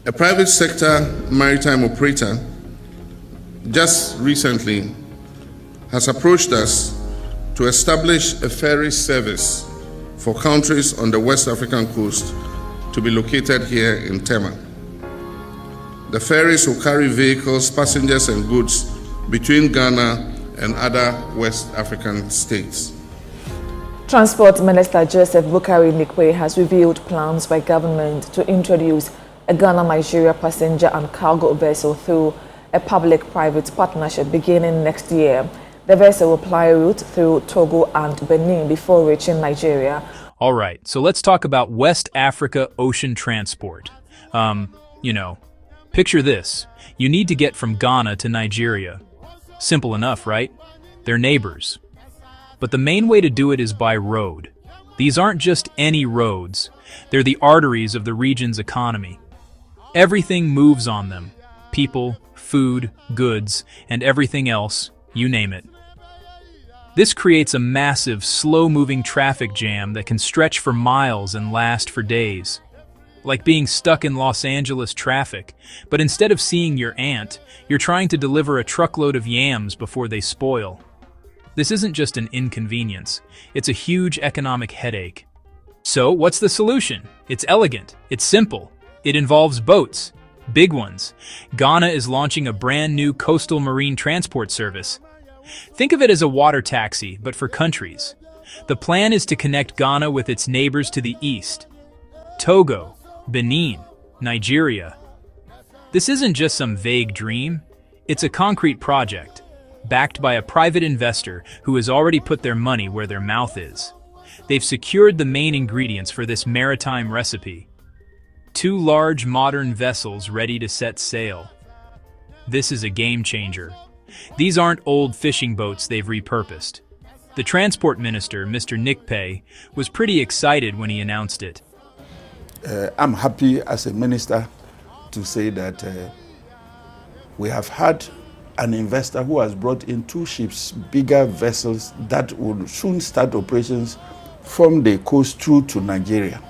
A private sector maritime operator just recently has approached us to establish a ferry service for countries on the West African coast to be located here in Tema. The ferries will carry vehicles, passengers and goods between Ghana and other West African states. Transport Minister Joseph Boukari Nikwe has revealed plans by government to introduce a Ghana Nigeria passenger and cargo vessel through a public-private partnership beginning next year. The vessel will ply route through Togo and Benin before reaching Nigeria. All right, so let's talk about West Africa ocean transport. Picture this. You need to get from Ghana to Nigeria. Simple enough, right? They're neighbors. But the main way to do it is by road. These aren't just any roads. They're the arteries of the region's economy. Everything moves on them. People, food, goods, and everything else, you name it. This creates a massive, slow-moving traffic jam that can stretch for miles and last for days. Like being stuck in Los Angeles traffic, but instead of seeing your aunt, you're trying to deliver a truckload of yams before they spoil. This isn't just an inconvenience, it's a huge economic headache. So, what's the solution? It's elegant, it's simple, it involves boats, big ones. Ghana is launching a brand new coastal marine transport service. Think of it as a water taxi, but for countries. The plan is to connect Ghana with its neighbors to the east. Togo, Benin, Nigeria. This isn't just some vague dream, it's a concrete project, backed by a private investor who has already put their money where their mouth is. They've secured the main ingredients for this maritime recipe. 2 large modern vessels ready to set sail. This is a game changer. These aren't old fishing boats they've repurposed. The transport minister, Mr. Nikpe, was pretty excited when he announced it. I'm happy as a minister to say that we have had an investor who has brought in 2 ships, bigger vessels that will soon start operations from the coast through to Nigeria.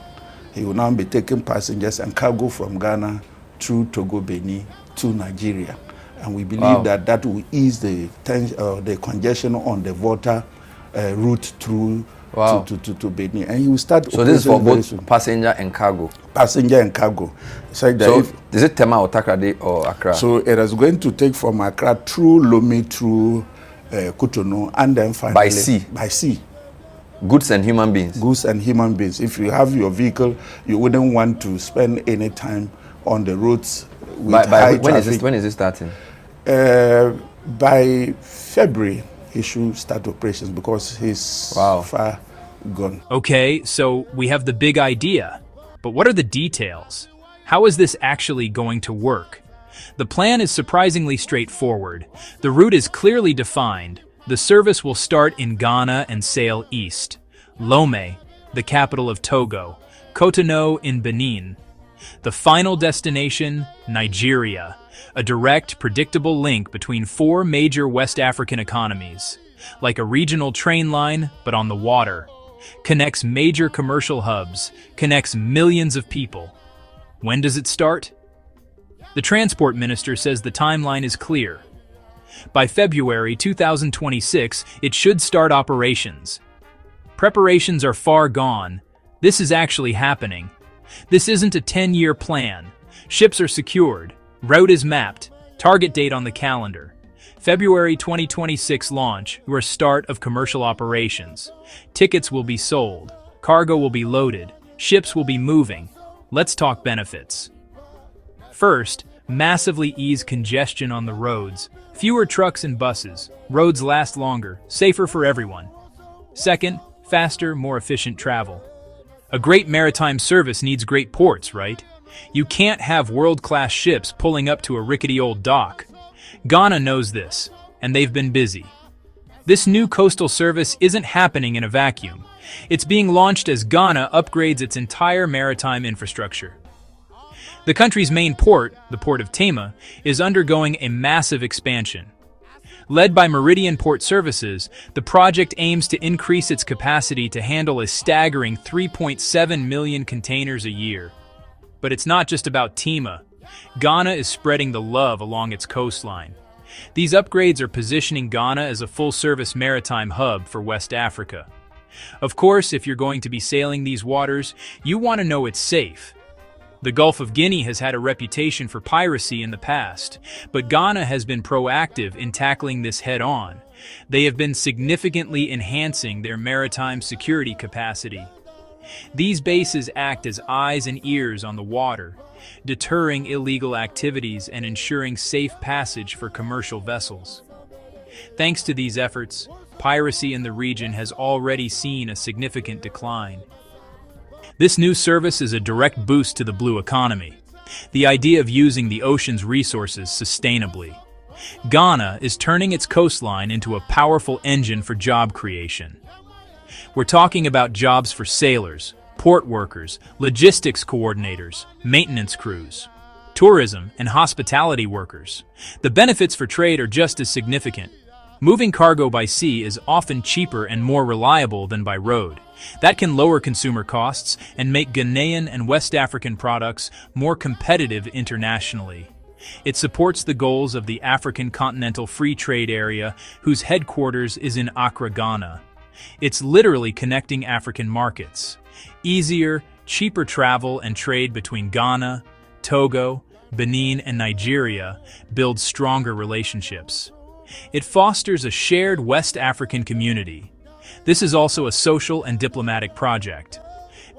He will now be taking passengers and cargo from Ghana through Togo Benin to Nigeria. And we believe that that will ease the congestion on the water route through to Benin, and he will start. So this is for both passenger and cargo. Passenger and cargo. So is it Tema or Takoradi or Accra? So it is going to take from Accra through Lomé, through Cotonou, and then finally by sea. By sea. Goods and human beings. Goods and human beings. If you have your vehicle, you wouldn't want to spend any time on the roads with high traffic. When is this starting? By February. He should start operations because he's far gone. Okay, so we have the big idea, but what are the details? How is this actually going to work? The plan is surprisingly straightforward. The route is clearly defined. The service will start in Ghana and sail east. Lomé, the capital of Togo. Cotonou in Benin. The final destination, Nigeria. A direct, predictable link between 4 major West African economies, like a regional train line, but on the water. Connects major commercial hubs, connects millions of people. When does it start? The transport minister says the timeline is clear. By February 2026, it should start operations. Preparations are far gone. This is actually happening. This isn't a 10-year plan. Ships are secured. Route is mapped. Target date on the calendar. February 2026 launch or start of commercial operations. Tickets will be sold. Cargo will be loaded. Ships will be moving. Let's talk benefits. First, massively ease congestion on the roads. Fewer trucks and buses. Roads last longer. Safer for everyone. Second, faster, more efficient travel. A great maritime service needs great ports, right? You can't have world-class ships pulling up to a rickety old dock. Ghana knows this, and they've been busy. This new coastal service isn't happening in a vacuum. It's being launched as Ghana upgrades its entire maritime infrastructure. The country's main port, the port of Tema, is undergoing a massive expansion. Led by Meridian Port Services, the project aims to increase its capacity to handle a staggering 3.7 million containers a year. But it's not just about Tema. Ghana is spreading the love along its coastline. These upgrades are positioning Ghana as a full-service maritime hub for West Africa. Of course, if you're going to be sailing these waters, you want to know it's safe. The Gulf of Guinea has had a reputation for piracy in the past, but Ghana has been proactive in tackling this head-on. They have been significantly enhancing their maritime security capacity. These bases act as eyes and ears on the water, deterring illegal activities and ensuring safe passage for commercial vessels. Thanks to these efforts, piracy in the region has already seen a significant decline. This new service is a direct boost to the blue economy, the idea of using the ocean's resources sustainably. Ghana is turning its coastline into a powerful engine for job creation. We're talking about jobs for sailors, port workers, logistics coordinators, maintenance crews, tourism and hospitality workers. The benefits for trade are just as significant. Moving cargo by sea is often cheaper and more reliable than by road. That can lower consumer costs and make Ghanaian and West African products more competitive internationally. It supports the goals of the African Continental Free Trade Area, whose headquarters is in Accra, Ghana. It's literally connecting African markets. Easier, cheaper travel and trade between Ghana, Togo, Benin, and Nigeria builds stronger relationships. It fosters a shared West African community. This is also a social and diplomatic project,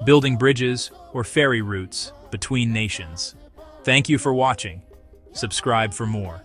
building bridges or ferry routes between nations. Thank you for watching. Subscribe for more.